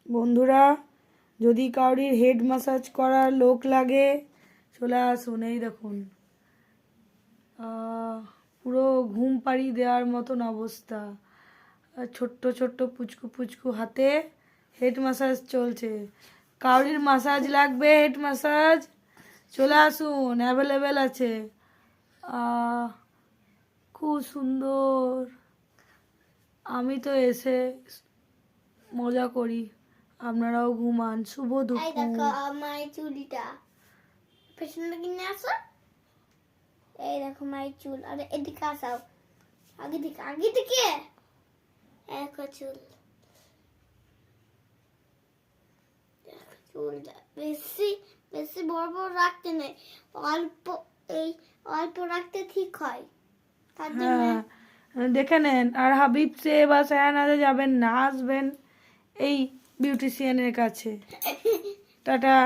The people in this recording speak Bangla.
বন্ধুরা, যদি কাউরির হেড ম্যাসাজ করার লোক লাগে চলে আসুন। এই দেখুন, পুরো ঘুম পাড়িয়ে দেওয়ার মতন অবস্থা। ছোট্ট ছোট্ট পুচকু পুচকু হাতে হেড ম্যাসাজ চলছে। কাউরির ম্যাসাজ লাগবে, হেড ম্যাসাজ, চলে আসুন, অ্যাভেলেবেল আছে। খুব সুন্দর। আমি তো এসে মজা করি, আপনারাও ঘুমান। শুভ এই দুপুর। দেখো আমার চুলটা পেছনে কিনে আসো। এই দেখো আমার চুল, আর এদিকে আসাও, আগে দিকে দেখো চুল। দেখো চুলটা বেশি বেশি বড় বড় রাখতে নেই, অল্প, এই অল্প রাখতে ঠিক হয়। তার জন্য হ্যাঁ, দেখে নেন। আর হাবিবসে বা সায়ানাতে যাবেন না, আসবেন এই বিউটিশিয়ানের কাছে। টাটা।